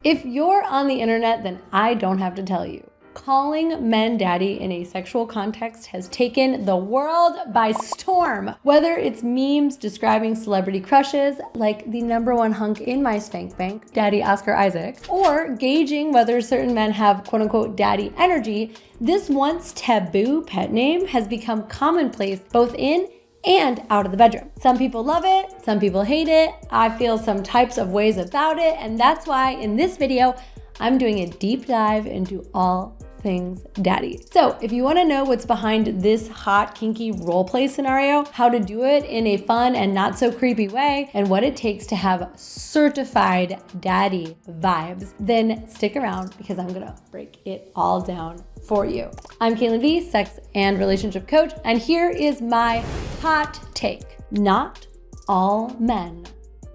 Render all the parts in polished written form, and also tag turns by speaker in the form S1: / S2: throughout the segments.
S1: If you're on the internet, then I don't have to tell you. Calling men daddy in a sexual context has taken the world by storm. Whether it's memes describing celebrity crushes, like the #1 hunk in my spank bank, Daddy Oscar Isaac, or gauging whether certain men have quote unquote daddy energy, this once taboo pet name has become commonplace both in and out of the bedroom. Some people love it, some people hate it. I feel some types of ways about it, and that's why in this video, I'm doing a deep dive into all things daddy. So if you want to know what's behind this hot, kinky roleplay scenario, how to do it in a fun and not so creepy way, and what it takes to have certified daddy vibes, then stick around because I'm gonna break it all down for you. I'm Caitlin V, sex and relationship coach, and here is my hot take. Not all men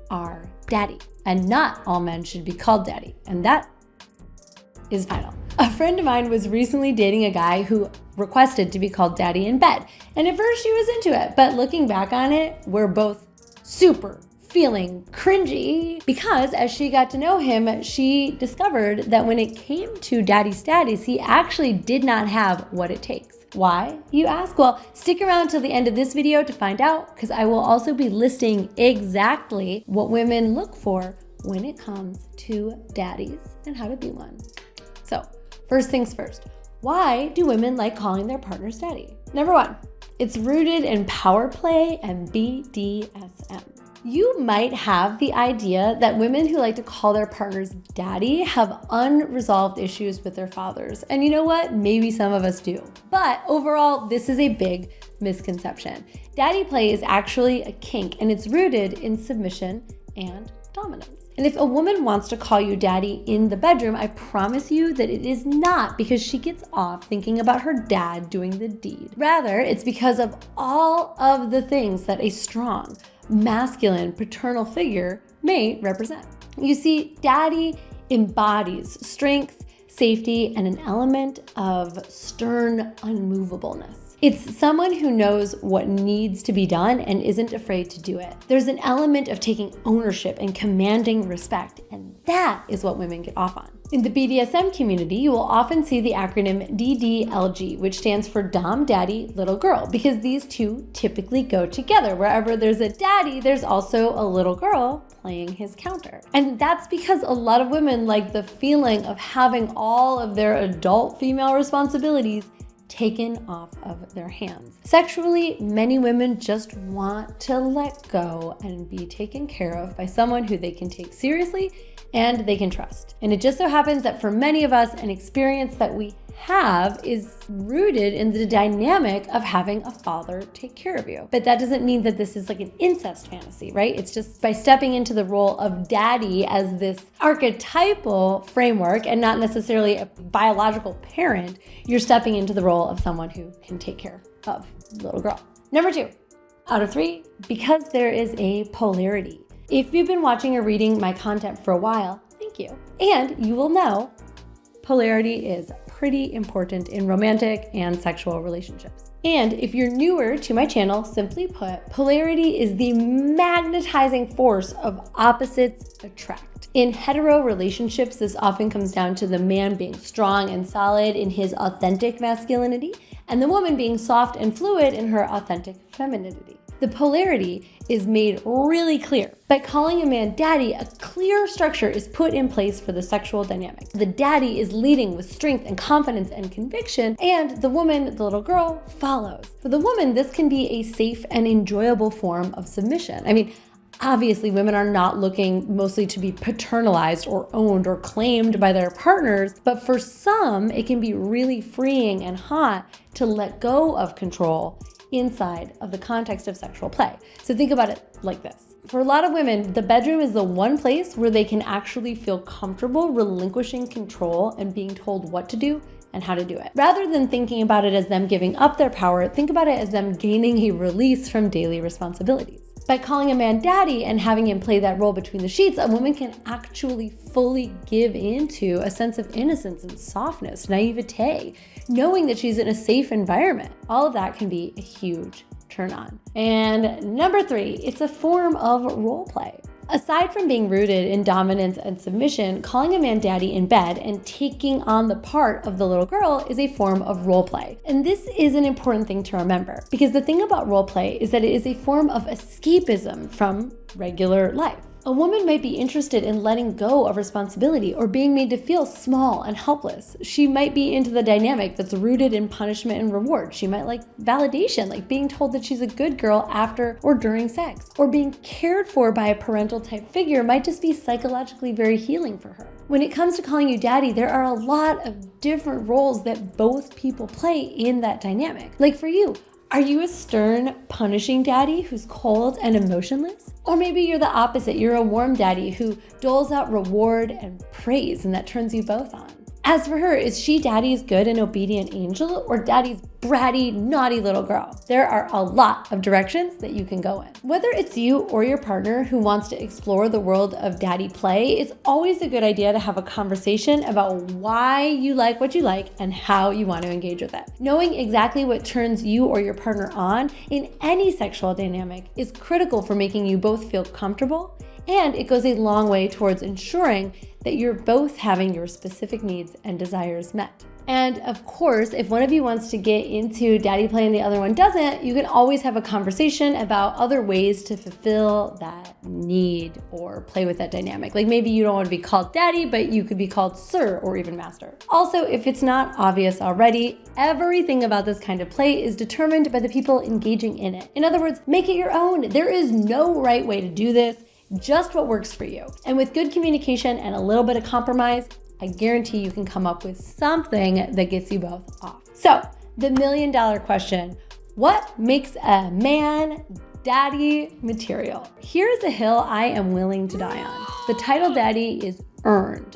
S1: are daddy, and not all men should be called daddy, and that is final. A friend of mine was recently dating a guy who requested to be called daddy in bed. And at first she was into it, but looking back on it, we're both super feeling cringy because as she got to know him, she discovered that when it came to daddy status, he actually did not have what it takes. Why, you ask? Well, stick around till the end of this video to find out, because I will also be listing exactly what women look for when it comes to daddies and how to be one. So, first things first, why do women like calling their partners daddy? #1, it's rooted in power play and BDSM. You might have the idea that women who like to call their partners daddy have unresolved issues with their fathers. And you know what? Maybe some of us do. But overall, this is a big misconception. Daddy play is actually a kink, and it's rooted in submission and dominance. And if a woman wants to call you daddy in the bedroom, I promise you that it is not because she gets off thinking about her dad doing the deed. Rather, it's because of all of the things that a strong, masculine, paternal figure may represent. You see, daddy embodies strength, safety, and an element of stern unmovableness. It's someone who knows what needs to be done and isn't afraid to do it. There's an element of taking ownership and commanding respect, and that is what women get off on. In the BDSM community, you will often see the acronym DDLG, which stands for Dom, Daddy, Little Girl, because these two typically go together. Wherever there's a daddy, there's also a little girl playing his counter. And that's because a lot of women like the feeling of having all of their adult female responsibilities taken off of their hands. Sexually, many women just want to let go and be taken care of by someone who they can take seriously and they can trust. And it just so happens that for many of us, an experience that we have is rooted in the dynamic of having a father take care of you. But that doesn't mean that this is like an incest fantasy, right? It's just by stepping into the role of daddy as this archetypal framework and not necessarily a biological parent, you're stepping into the role of someone who can take care of little girl. #2, out of 3, because there is a polarity. If you've been watching or reading my content for a while, thank you. And you will know polarity is pretty important in romantic and sexual relationships. And if you're newer to my channel, simply put, polarity is the magnetizing force of opposites attract. In hetero relationships, this often comes down to the man being strong and solid in his authentic masculinity, and the woman being soft and fluid in her authentic femininity. The polarity is made really clear. By calling a man daddy, a clear structure is put in place for the sexual dynamic. The daddy is leading with strength and confidence and conviction, and the woman, the little girl, follows. For the woman, this can be a safe and enjoyable form of submission. I mean, obviously, women are not looking mostly to be paternalized or owned or claimed by their partners, but for some, it can be really freeing and hot to let go of control inside of the context of sexual play. So think about it like this. For a lot of women, the bedroom is the one place where they can actually feel comfortable relinquishing control and being told what to do and how to do it. Rather than thinking about it as them giving up their power, think about it as them gaining a release from daily responsibilities. By calling a man daddy and having him play that role between the sheets, a woman can actually fully give into a sense of innocence and softness, naivete, knowing that she's in a safe environment. All of that can be a huge turn on. And #3, it's a form of role play. Aside from being rooted in dominance and submission, calling a man daddy in bed and taking on the part of the little girl is a form of role play. And this is an important thing to remember, because the thing about role play is that it is a form of escapism from regular life. A woman might be interested in letting go of responsibility or being made to feel small and helpless. She might be into the dynamic that's rooted in punishment and reward. She might like validation, like being told that she's a good girl after or during sex. Or being cared for by a parental type figure might just be psychologically very healing for her. When it comes to calling you daddy, there are a lot of different roles that both people play in that dynamic. Like for you, are you a stern, punishing daddy who's cold and emotionless? Or maybe you're the opposite. You're a warm daddy who doles out reward and praise, and that turns you both on. As for her, is she daddy's good and obedient angel or daddy's bratty, naughty little girl? There are a lot of directions that you can go in. Whether it's you or your partner who wants to explore the world of daddy play, it's always a good idea to have a conversation about why you like what you like and how you want to engage with it. Knowing exactly what turns you or your partner on in any sexual dynamic is critical for making you both feel comfortable, and it goes a long way towards ensuring that you're both having your specific needs and desires met. And of course, if one of you wants to get into daddy play and the other one doesn't, you can always have a conversation about other ways to fulfill that need or play with that dynamic. Like maybe you don't want to be called daddy, but you could be called sir or even master. Also, if it's not obvious already, everything about this kind of play is determined by the people engaging in it. In other words, make it your own. There is no right way to do this. Just what works for you. And with good communication and a little bit of compromise, I guarantee you can come up with something that gets you both off. So, the million-dollar question, what makes a man daddy material? Here's a hill I am willing to die on. The title daddy is earned,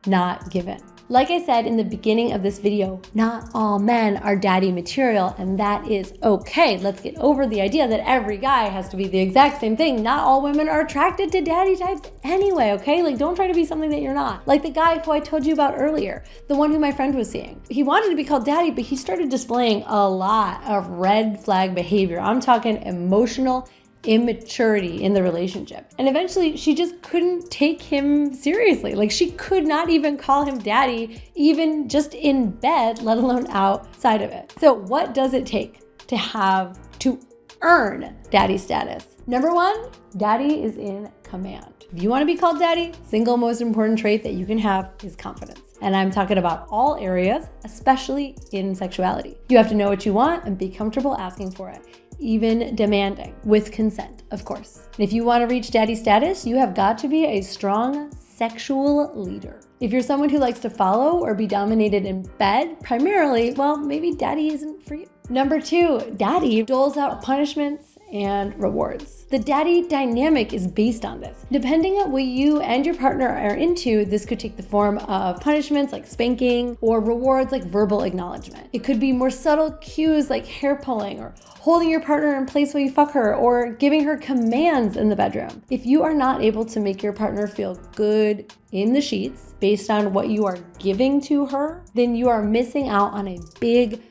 S1: not given. Like I said in the beginning of this video, not all men are daddy material, and that is okay. Let's get over the idea that every guy has to be the exact same thing. Not all women are attracted to daddy types anyway, okay? Like don't try to be something that you're not. Like the guy who I told you about earlier, the one who my friend was seeing. He wanted to be called daddy, but he started displaying a lot of red flag behavior. I'm talking emotional immaturity in the relationship. And eventually she just couldn't take him seriously. Like she could not even call him daddy, even just in bed, let alone outside of it. So what does it take to earn daddy status? Number one, daddy is in command. If you want to be called daddy, single most important trait that you can have is confidence. And I'm talking about all areas, especially in sexuality. You have to know what you want and be comfortable asking for it. Even demanding, with consent, of course. And if you want to reach daddy status, you have got to be a strong sexual leader. If you're someone who likes to follow or be dominated in bed, primarily, well, maybe daddy isn't for you. Number two, daddy doles out punishments and rewards. The daddy dynamic is based on this. Depending on what you and your partner are into, this could take the form of punishments like spanking or rewards like verbal acknowledgement. It could be more subtle cues like hair pulling or holding your partner in place while you fuck her or giving her commands in the bedroom. If you are not able to make your partner feel good in the sheets based on what you are giving to her, then you are missing out on a big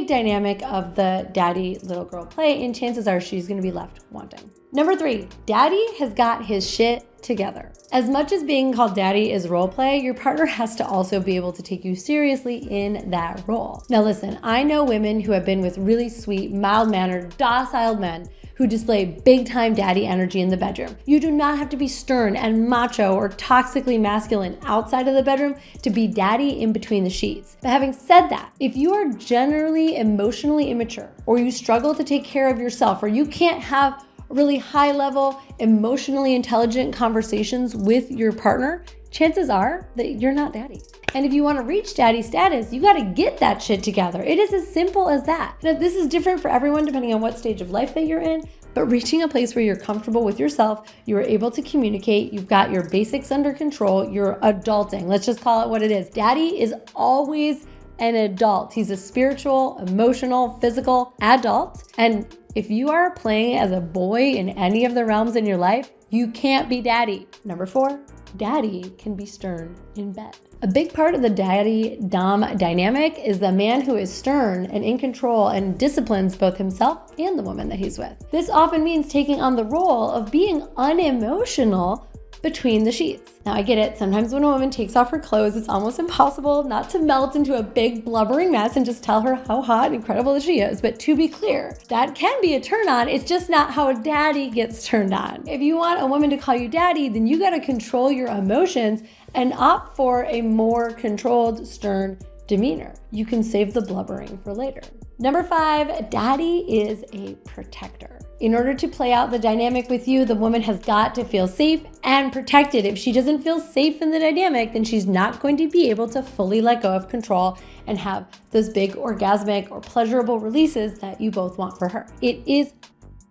S1: dynamic of the daddy little girl play, and chances are she's gonna be left wanting. Number three, daddy has got his shit together. As much as being called daddy is role play, your partner has to also be able to take you seriously in that role. Now listen, I know women who have been with really sweet, mild-mannered, docile men who display big time daddy energy in the bedroom. You do not have to be stern and macho or toxically masculine outside of the bedroom to be daddy in between the sheets. But having said that, if you are generally emotionally immature, or you struggle to take care of yourself, or you can't have really high level, emotionally intelligent conversations with your partner, chances are that you're not daddy. And if you want to reach daddy status, you got to get that shit together. It is as simple as that. Now, this is different for everyone depending on what stage of life that you're in, but reaching a place where you're comfortable with yourself, you are able to communicate, you've got your basics under control, you're adulting. Let's just call it what it is. Daddy is always an adult. He's a spiritual, emotional, physical adult. And if you are playing as a boy in any of the realms in your life, you can't be daddy. Number four, daddy can be stern in bed. A big part of the daddy-dom dynamic is the man who is stern and in control and disciplines both himself and the woman that he's with. This often means taking on the role of being unemotional between the sheets. Now I get it, sometimes when a woman takes off her clothes, it's almost impossible not to melt into a big blubbering mess and just tell her how hot and incredible she is. But to be clear, that can be a turn on, it's just not how a daddy gets turned on. If you want a woman to call you daddy, then you gotta control your emotions and opt for a more controlled, stern demeanor. You can save the blubbering for later. Number 5, daddy is a protector. In order to play out the dynamic with you, the woman has got to feel safe and protected. If she doesn't feel safe in the dynamic, then she's not going to be able to fully let go of control and have those big orgasmic or pleasurable releases that you both want for her. It is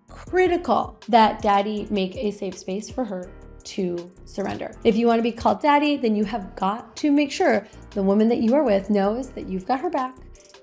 S1: critical that daddy make a safe space for her to surrender. If you want to be called daddy, then you have got to make sure the woman that you are with knows that you've got her back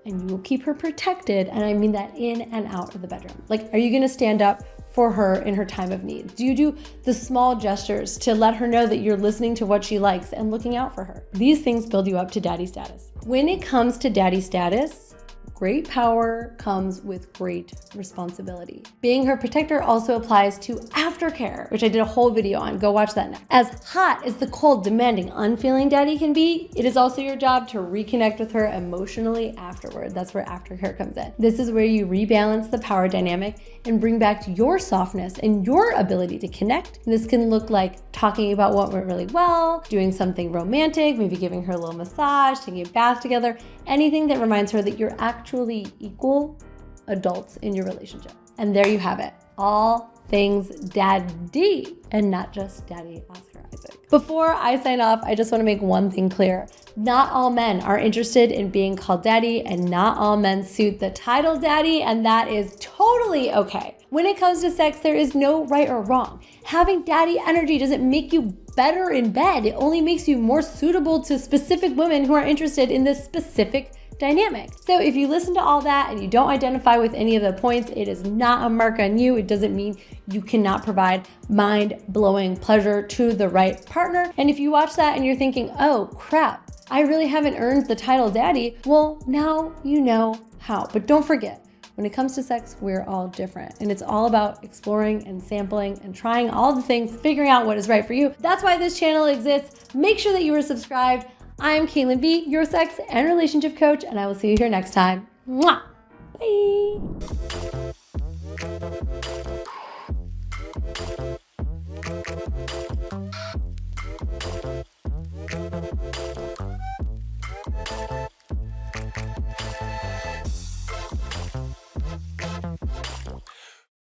S1: and you will keep her protected. And I mean that in and out of the bedroom. Like, are you going to stand up for her in her time of need? Do you do the small gestures to let her know that you're listening to what she likes and looking out for her? These things build you up to daddy status. When it comes to daddy status, great power comes with great responsibility. Being her protector also applies to aftercare, which I did a whole video on. Go watch that next. As hot as the cold, demanding, unfeeling daddy can be, it is also your job to reconnect with her emotionally afterward. That's where aftercare comes in. This is where you rebalance the power dynamic and bring back your softness and your ability to connect. And this can look like talking about what went really well, doing something romantic, maybe giving her a little massage, taking a bath together, anything that reminds her that you're actually equal adults in your relationship. And there you have it. All things daddy and not just daddy Oscar Isaac. Before I sign off, I just want to make one thing clear. Not all men are interested in being called daddy, and not all men suit the title daddy, and that is totally okay. When it comes to sex, there is no right or wrong. Having daddy energy doesn't make you better in bed. It only makes you more suitable to specific women who are interested in this specific dynamic. So if you listen to all that and you don't identify with any of the points, it is not a mark on you. It doesn't mean you cannot provide mind-blowing pleasure to the right partner. And if you watch that and you're thinking, oh crap, I really haven't earned the title daddy, well, now you know how. But don't forget, when it comes to sex, we're all different. And it's all about exploring and sampling and trying all the things, figuring out what is right for you. That's why this channel exists. Make sure that you are subscribed. I'm Caitlin B, your sex and relationship coach, and I will see you here next time. Mwah! Bye!